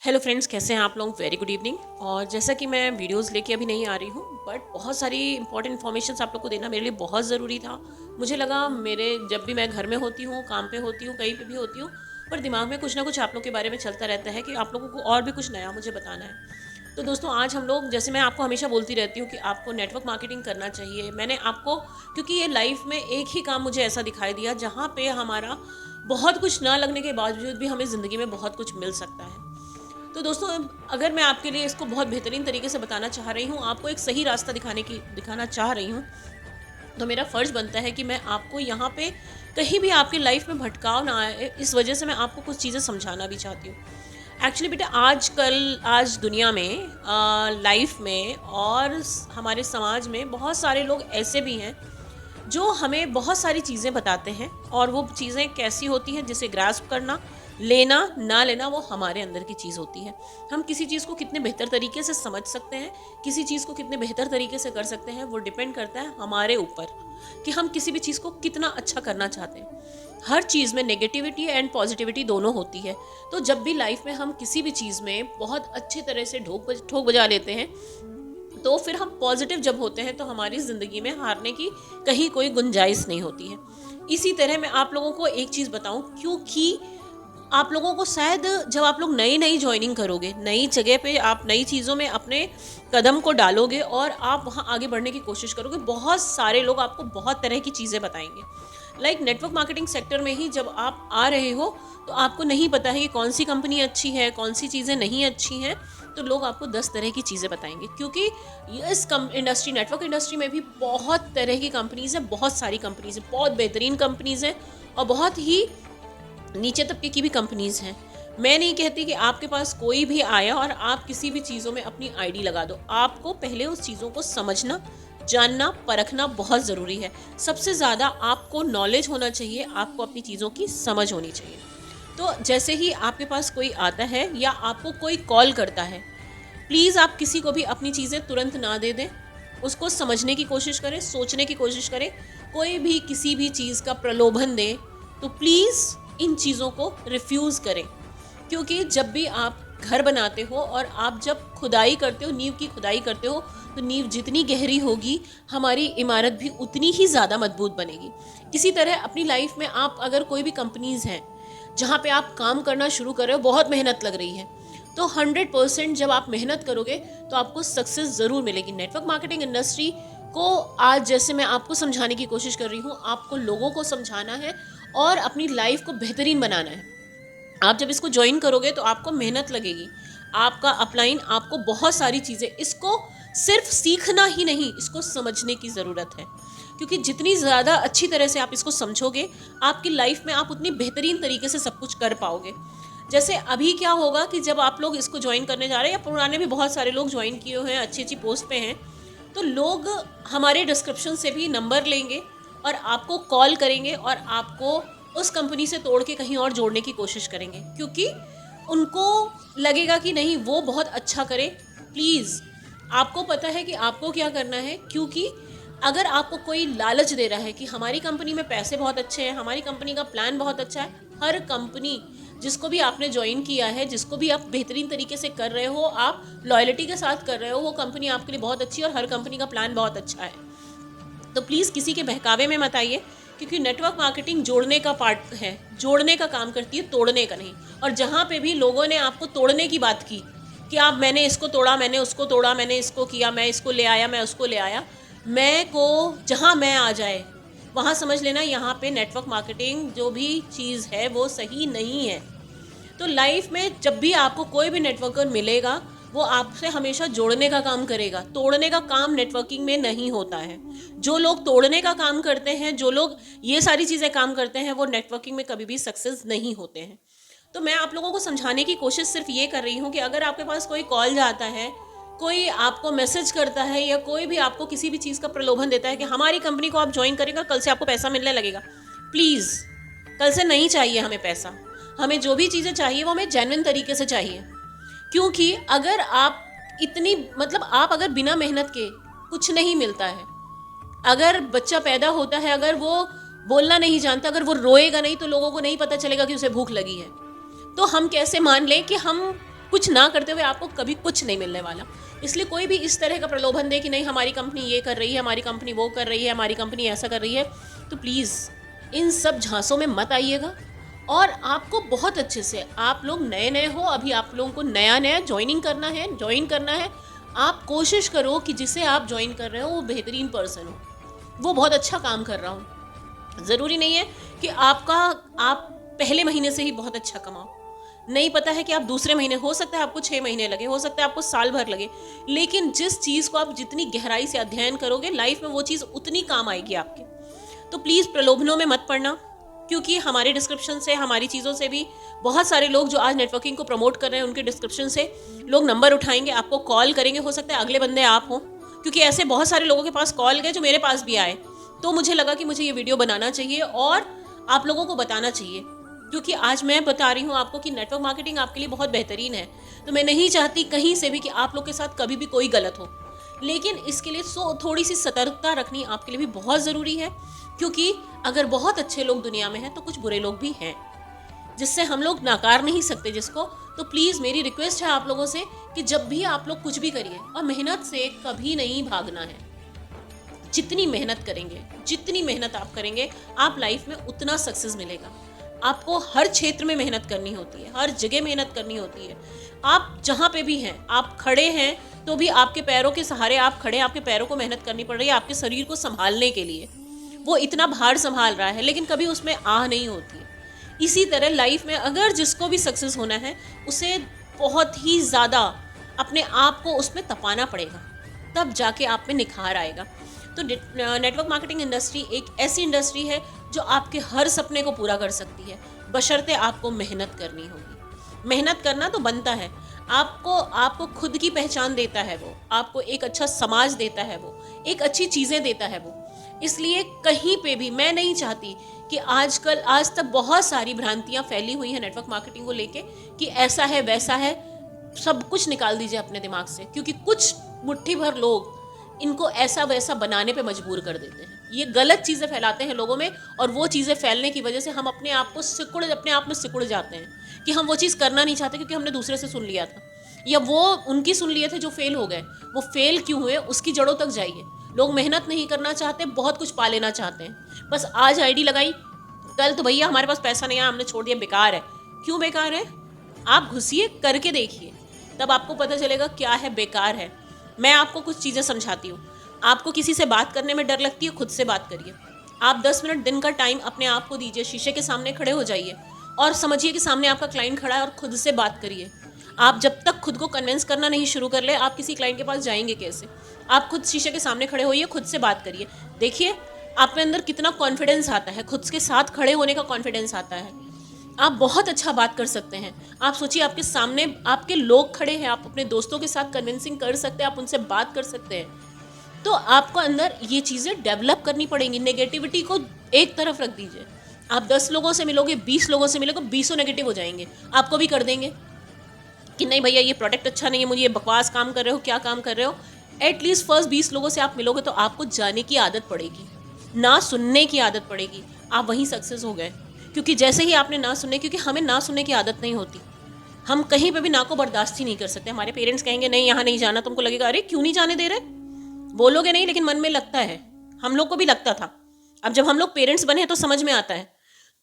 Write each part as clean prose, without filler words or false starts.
Hello friends, कैसे हैं आप लोग। Very good evening. और जैसा कि मैं वीडियोस लेके अभी नहीं आ रही हूँ, बट बहुत सारी इंपॉर्टेंट इन्फॉर्मेशन आप लोग को देना मेरे लिए बहुत ज़रूरी था। मुझे लगा मेरे जब भी मैं घर में होती हूँ, काम पे होती हूँ, कहीं पे भी होती हूँ, पर दिमाग में कुछ ना कुछ आप लोग के बारे में चलता रहता है कि आप लोगों को और भी कुछ नया मुझे बताना है। तो दोस्तों, आज हम लोग, जैसे मैं आपको हमेशा बोलती रहती हूँ कि आपको नेटवर्क मार्केटिंग करना चाहिए। मैंने आपको, क्योंकि ये लाइफ में एक ही काम मुझे ऐसा दिखाई दिया जहाँ पे हमारा बहुत कुछ ना लगने के बावजूद भी हमें ज़िंदगी में बहुत कुछ मिल सकता है। तो दोस्तों, अगर मैं आपके लिए इसको बहुत बेहतरीन तरीके से बताना चाह रही हूँ, आपको एक सही रास्ता दिखाना चाह रही हूँ, तो मेरा फ़र्ज़ बनता है कि मैं आपको यहाँ पे कहीं भी आपकी लाइफ में भटकाव ना आए, इस वजह से मैं आपको कुछ चीज़ें समझाना भी चाहती हूँ। एक्चुअली बेटा, आज दुनिया में, लाइफ में और हमारे समाज में बहुत सारे लोग ऐसे भी हैं जो हमें बहुत सारी चीज़ें बताते हैं, और वो चीज़ें कैसी होती हैं जिसे ग्रास्प करना, लेना ना लेना, वो हमारे अंदर की चीज़ होती है। हम किसी चीज़ को कितने बेहतर तरीके से समझ सकते हैं, किसी चीज़ को कितने बेहतर तरीके से कर सकते हैं, वो डिपेंड करता है हमारे ऊपर कि हम किसी भी चीज़ को कितना अच्छा करना चाहते हैं। हर चीज़ में नेगेटिविटी एंड पॉजिटिविटी दोनों होती है। तो जब भी लाइफ में हम किसी भी चीज़ में बहुत अच्छी तरह से ठोक बजा लेते हैं, तो फिर हम पॉजिटिव जब होते हैं तो हमारी ज़िंदगी में हारने की कहीं कोई गुंजाइश नहीं होती है। इसी तरह मैं आप लोगों को एक चीज़ बताऊं, क्योंकि आप लोगों को शायद, जब आप लोग नई नई ज्वाइनिंग करोगे, नई जगह पे आप नई चीज़ों में अपने कदम को डालोगे और आप वहाँ आगे बढ़ने की कोशिश करोगे, बहुत सारे लोग आपको बहुत तरह की चीज़ें बताएंगे। लाइक नेटवर्क मार्केटिंग सेक्टर में ही जब आप आ रहे हो, तो आपको नहीं पता है कि कौन सी कंपनी अच्छी है, कौन सी चीज़ें नहीं अच्छी हैं, तो लोग आपको 10 तरह की चीज़ें बताएंगे। क्योंकि इस इंडस्ट्री, नेटवर्क इंडस्ट्री में भी बहुत तरह की कंपनीज़ हैं, बहुत सारी कंपनीज़ हैं, बहुत बेहतरीन कंपनीज़ हैं और बहुत ही नीचे तबके की भी कंपनीज़ हैं। मैं नहीं कहती कि आपके पास कोई भी आया और आप किसी भी चीज़ों में अपनी आईडी लगा दो। आपको पहले उस चीज़ों को समझना, जानना, परखना बहुत ज़रूरी है। सबसे ज़्यादा आपको नॉलेज होना चाहिए, आपको अपनी चीज़ों की समझ होनी चाहिए। तो जैसे ही आपके पास कोई आता है या आपको कोई कॉल करता है, प्लीज़ आप किसी को भी अपनी चीज़ें तुरंत ना दे दें। उसको समझने की कोशिश करें, सोचने की कोशिश करें। कोई भी किसी भी चीज़ का प्रलोभन दे तो प्लीज़ इन चीज़ों को रिफ्यूज़ करें। क्योंकि जब भी आप घर बनाते हो और आप जब खुदाई करते हो, नींव की खुदाई करते हो, तो नींव जितनी गहरी होगी, हमारी इमारत भी उतनी ही ज़्यादा मजबूत बनेगी। इसी तरह अपनी लाइफ में आप, अगर कोई भी कंपनीज़ हैं जहाँ पे आप काम करना शुरू कर रहे हो, बहुत मेहनत लग रही है, तो 100% जब आप मेहनत करोगे तो आपको सक्सेस ज़रूर मिलेगी। नेटवर्क मार्केटिंग इंडस्ट्री को आज जैसे मैं आपको समझाने की कोशिश कर रही हूँ, आपको लोगों को समझाना है और अपनी लाइफ को बेहतरीन बनाना है। आप जब इसको ज्वाइन करोगे तो आपको मेहनत लगेगी, आपका अपलाइन, आपको बहुत सारी चीज़ें, इसको सिर्फ सीखना ही नहीं, इसको समझने की ज़रूरत है। क्योंकि जितनी ज़्यादा अच्छी तरह से आप इसको समझोगे, आपकी लाइफ में आप उतनी बेहतरीन तरीके से सब कुछ कर पाओगे। जैसे अभी क्या होगा कि जब आप लोग इसको ज्वाइन करने जा रहे हैं, या पुराने भी बहुत सारे लोग ज्वाइन किए हुए हैं, अच्छी अच्छी पोस्ट पे हैं, तो लोग हमारे डिस्क्रिप्शन से भी नंबर लेंगे और आपको कॉल करेंगे और आपको उस कंपनी से तोड़ के कहीं और जोड़ने की कोशिश करेंगे, क्योंकि उनको लगेगा कि नहीं, वो बहुत अच्छा करे। प्लीज़, आपको पता है कि आपको क्या करना है। क्योंकि अगर आपको कोई लालच दे रहा है कि हमारी कंपनी में पैसे बहुत अच्छे हैं, हमारी कंपनी का प्लान बहुत अच्छा है, हर कंपनी जिसको भी आपने ज्वाइन किया है, जिसको भी आप बेहतरीन तरीके से कर रहे हो, आप लॉयल्टी के साथ कर रहे हो, वो कंपनी आपके लिए बहुत अच्छी है और हर कंपनी का प्लान बहुत अच्छा है। तो प्लीज़ किसी के बहकावे में मत आइए, क्योंकि नेटवर्क मार्केटिंग जोड़ने का पार्ट है, जोड़ने का काम करती है, तोड़ने का नहीं। और जहाँ पे भी लोगों ने आपको तोड़ने की बात की कि आप, मैंने इसको तोड़ा, मैंने उसको तोड़ा, मैंने इसको किया, मैं इसको ले आया, मैं उसको ले आया, मैं को जहाँ मैं आ जाए वहाँ समझ लेना यहाँ पे नेटवर्क मार्केटिंग जो भी चीज़ है वो सही नहीं है। तो लाइफ में जब भी आपको कोई भी नेटवर्कर मिलेगा, वो आपसे हमेशा जोड़ने का काम करेगा, तोड़ने का काम नेटवर्किंग में नहीं होता है। जो लोग तोड़ने का काम करते हैं, जो लोग ये सारी चीज़ें काम करते हैं, वो नेटवर्किंग में कभी भी सक्सेस नहीं होते हैं। तो मैं आप लोगों को समझाने की कोशिश सिर्फ ये कर रही हूँ कि अगर आपके पास कोई कॉल जाता है, कोई आपको मैसेज करता है, या कोई भी आपको किसी भी चीज़ का प्रलोभन देता है कि हमारी कंपनी को आप ज्वाइन करेगा, कल से आपको पैसा मिलने लगेगा, प्लीज़, कल से नहीं चाहिए हमें पैसा। हमें जो भी चीज़ें चाहिए वो हमें जेन्युइन तरीके से चाहिए। क्योंकि अगर आप इतनी, मतलब आप अगर बिना मेहनत के, कुछ नहीं मिलता है। अगर बच्चा पैदा होता है, अगर वो बोलना नहीं जानता, अगर वो रोएगा नहीं, तो लोगों को नहीं पता चलेगा कि उसे भूख लगी है। तो हम कैसे मान लें कि हम कुछ ना करते हुए आपको कभी कुछ नहीं मिलने वाला। इसलिए कोई भी इस तरह का प्रलोभन दे कि नहीं हमारी कंपनी ये कर रही है, हमारी कंपनी वो कर रही है, हमारी कंपनी ऐसा कर रही है, तो प्लीज़ इन सब झांसों में मत आइएगा। और आपको बहुत अच्छे से, आप लोग नए नए हो, अभी आप लोगों को नया नया ज्वाइन करना है, आप कोशिश करो कि जिसे आप ज्वाइन कर रहे हो वो बेहतरीन पर्सन हो, वो बहुत अच्छा काम कर रहा हो। ज़रूरी नहीं है कि आप पहले महीने से ही बहुत अच्छा कमाओ, नहीं पता है कि आप दूसरे महीने, हो सकता है आपको 6 महीने लगे, हो सकता है आपको साल भर लगे, लेकिन जिस चीज़ को आप जितनी गहराई से अध्ययन करोगे लाइफ में वो चीज़ उतनी काम आएगी आपके। तो प्लीज़ प्रलोभनों में मत पड़ना, क्योंकि हमारे डिस्क्रिप्शन से, हमारी चीज़ों से भी बहुत सारे लोग जो आज नेटवर्किंग को प्रमोट कर रहे हैं, उनके डिस्क्रिप्शन से लोग नंबर उठाएंगे, आपको कॉल करेंगे, हो सकता है अगले बंदे आप हो, क्योंकि ऐसे बहुत सारे लोगों के पास कॉल गए जो मेरे पास भी आए। तो मुझे लगा कि मुझे ये वीडियो बनाना चाहिए और आप लोगों को बताना चाहिए, क्योंकि आज मैं बता रही हूँ आपको कि नेटवर्क मार्केटिंग आपके लिए बहुत बेहतरीन है। तो मैं नहीं चाहती कहीं से भी कि आप लोग के साथ कभी भी कोई गलत हो, लेकिन इसके लिए थोड़ी सी सतर्कता रखनी आपके लिए भी बहुत ज़रूरी है, क्योंकि अगर बहुत अच्छे लोग दुनिया में हैं तो कुछ बुरे लोग भी हैं, जिससे हम लोग नकार नहीं सकते जिसको। तो प्लीज़ मेरी रिक्वेस्ट है आप लोगों से कि जब भी आप लोग कुछ भी करिए, और मेहनत से कभी नहीं भागना है। जितनी मेहनत करेंगे, जितनी मेहनत आप करेंगे, आप लाइफ में उतना सक्सेस मिलेगा। आपको हर क्षेत्र में मेहनत करनी होती है, हर जगह मेहनत करनी होती है। आप जहाँ पे भी हैं, आप खड़े हैं तो भी आपके पैरों के सहारे आप खड़े, आपके पैरों को मेहनत करनी पड़ रही है आपके शरीर को संभालने के लिए। वो इतना भार संभाल रहा है, लेकिन कभी उसमें आह नहीं होती। इसी तरह लाइफ में अगर जिसको भी सक्सेस होना है, उसे बहुत ही ज़्यादा अपने आप को उसमें तपाना पड़ेगा, तब जाके आप में निखार आएगा। तो नेटवर्क मार्केटिंग इंडस्ट्री एक ऐसी इंडस्ट्री है जो आपके हर सपने को पूरा कर सकती है, बशर्ते आपको मेहनत करनी होगी। मेहनत करना तो बनता है, आपको खुद की पहचान देता है वो, आपको एक अच्छा समाज देता है वो, एक अच्छी चीज़ें देता है वो। इसलिए कहीं पे भी मैं नहीं चाहती कि आज तक बहुत सारी भ्रांतियाँ फैली हुई हैं नेटवर्क मार्केटिंग को लेके कि ऐसा है वैसा है, सब कुछ निकाल दीजिए अपने दिमाग से, क्योंकि कुछ मुट्ठी भर लोग इनको ऐसा वैसा बनाने पे मजबूर कर देते हैं। ये गलत चीज़ें फैलाते हैं लोगों में, और वो चीज़ें फैलने की वजह से हम अपने आप में सिकुड़ जाते हैं कि हम वो चीज़ करना नहीं चाहते, क्योंकि हमने दूसरे से सुन लिया था, या वो उनकी सुन लिए थे जो फेल हो गए। वो फेल क्यों हुए उसकी जड़ों तक जाइए। लोग मेहनत नहीं करना चाहते, बहुत कुछ पा लेना चाहते हैं। बस आज आईडी लगाई, कल तो भैया हमारे पास पैसा नहीं है, हमने छोड़ दिया, बेकार है। क्यों बेकार है? आप घुसिए, करके देखिए, तब आपको पता चलेगा क्या है बेकार है। मैं आपको कुछ चीज़ें समझाती हूँ। आपको किसी से बात करने में डर लगती है, खुद से बात करिए। आप 10 मिनट दिन का टाइम अपने आप को दीजिए, शीशे के सामने खड़े हो जाइए और समझिए कि सामने आपका क्लाइंट खड़ा है, और खुद से बात करिए। आप जब तक खुद को कन्विंस करना नहीं शुरू कर ले, आप किसी क्लाइंट के पास जाएंगे कैसे? आप खुद शीशे के सामने खड़े होइए, खुद से बात करिए, देखिए आप में अंदर कितना कॉन्फिडेंस आता है, खुद के साथ खड़े होने का कॉन्फिडेंस आता है। आप बहुत अच्छा बात कर सकते हैं। आप सोचिए आपके सामने आपके लोग खड़े हैं, आप अपने दोस्तों के साथ कन्विंसिंग कर सकते हैं, आप उनसे बात कर सकते हैं। तो आपको अंदर ये चीज़ें डेवलप करनी पड़ेंगी। नेगेटिविटी को एक तरफ रख दीजिए। आप 10 लोगों से मिलोगे, 20 लोगों से मिलोगे, 20 नेगेटिव हो जाएंगे, आपको भी कर देंगे कि नहीं भैया ये प्रोडक्ट अच्छा नहीं है, मुझे ये बकवास काम कर रहे हो, क्या काम कर रहे हो। एटलीस्ट फर्स्ट 20 लोगों से आप मिलोगे तो आपको जाने की आदत पड़ेगी, ना सुनने की आदत पड़ेगी। आप वहीं सक्सेस हो गए, क्योंकि जैसे ही आपने ना सुनने, क्योंकि हमें ना सुनने की आदत नहीं होती, हम कहीं पे भी ना को बर्दाश्त ही नहीं कर सकते। हमारे पेरेंट्स कहेंगे नहीं यहाँ नहीं जाना, तुमको लगेगा अरे क्यों नहीं जाने दे रहे, बोलोगे नहीं लेकिन मन में लगता है। हम लोग को भी लगता था, अब जब हम लोग पेरेंट्स बने हैं तो समझ में आता है,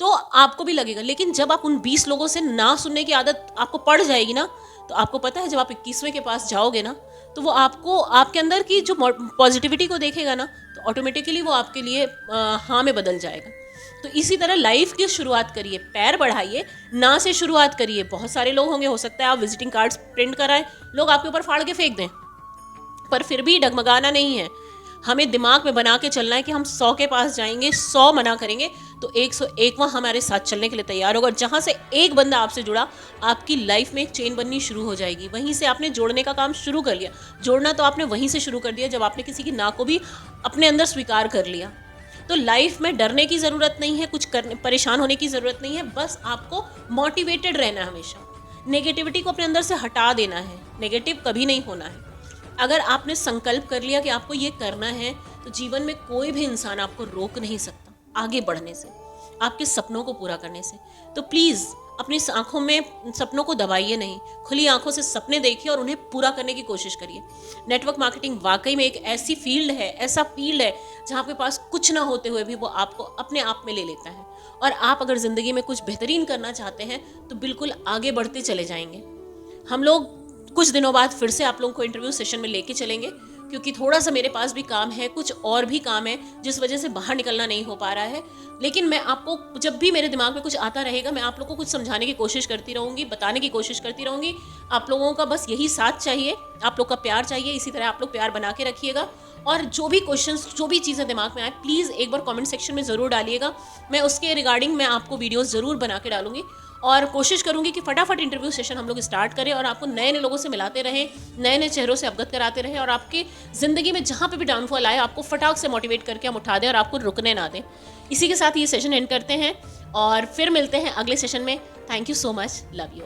तो आपको भी लगेगा। लेकिन जब आप उन 20 लोगों से ना सुनने की आदत आपको पड़ जाएगी ना, तो आपको पता है जब आप 21वें के पास जाओगे ना, तो वो आपको आपके अंदर की जो पॉजिटिविटी को देखेगा ना, तो ऑटोमेटिकली वो आपके लिए हाँ में बदल जाएगा। तो इसी तरह लाइफ की शुरुआत करिए, पैर बढ़ाइए, ना से शुरुआत करिए। बहुत सारे लोग होंगे, हो सकता है आप विजिटिंग कार्ड्स प्रिंट कराएं, लोग आपके ऊपर फाड़ के फेंक दें, पर फिर भी डगमगाना नहीं है। हमें दिमाग में बना के चलना है कि हम 100 के पास जाएंगे, 100 मना करेंगे तो 101वां हमारे साथ चलने के लिए तैयार होगा। जहाँ से एक बंदा आपसे जुड़ा, आपकी लाइफ में एक चेन बननी शुरू हो जाएगी। वहीं से आपने जोड़ने का काम शुरू कर लिया। जोड़ना तो आपने वहीं से शुरू कर दिया जब आपने किसी की ना को भी अपने अंदर स्वीकार कर लिया। तो लाइफ में डरने की ज़रूरत नहीं है, कुछ करने परेशान होने की ज़रूरत नहीं है। बस आपको मोटिवेटेड रहना है, हमेशा नेगेटिविटी को अपने अंदर से हटा देना है। नेगेटिव कभी नहीं होना है। अगर आपने संकल्प कर लिया कि आपको ये करना है, तो जीवन में कोई भी इंसान आपको रोक नहीं सकता आगे बढ़ने से, आपके सपनों को पूरा करने से। तो प्लीज़ अपनी आंखों में सपनों को दबाइए नहीं, खुली आंखों से सपने देखिए और उन्हें पूरा करने की कोशिश करिए। नेटवर्क मार्केटिंग वाकई में एक ऐसी फील्ड है, ऐसा फील्ड है जहाँ पे पास कुछ ना होते हुए भी वो आपको अपने आप में ले लेता है। और आप अगर ज़िंदगी में कुछ बेहतरीन करना चाहते हैं तो बिल्कुल आगे बढ़ते चले जाएंगे। हम लोग कुछ दिनों बाद फिर से आप लोगों को इंटरव्यू सेशन में लेके चलेंगे, क्योंकि थोड़ा सा मेरे पास भी काम है, कुछ और भी काम है जिस वजह से बाहर निकलना नहीं हो पा रहा है। लेकिन मैं आपको जब भी मेरे दिमाग में कुछ आता रहेगा, मैं आप लोगों को कुछ समझाने की कोशिश करती रहूँगी, बताने की कोशिश करती रहूँगी। आप लोगों का बस यही साथ चाहिए, आप लोग का प्यार चाहिए। इसी तरह आप लोग प्यार बना के रखिएगा। और जो भी क्वेश्चंस, जो भी चीज़ें दिमाग में आए, प्लीज़ एक बार कमेंट सेक्शन में ज़रूर डालिएगा। मैं उसके रिगार्डिंग मैं आपको वीडियोस ज़रूर बना के डालूंगी और कोशिश करूंगी कि फटाफट इंटरव्यू सेशन हम लोग स्टार्ट करें और आपको नए नए लोगों से मिलाते रहें, नए नए चेहरों से अवगत कराते रहें और आपकी ज़िंदगी में जहाँ पे भी डाउनफॉल आए आपको फटाक से मोटिवेट करके हम उठा दें और आपको रुकने ना दें। इसी के साथ ये सेशन एंड करते हैं और फिर मिलते हैं अगले सेशन में। Thank you so much, love you.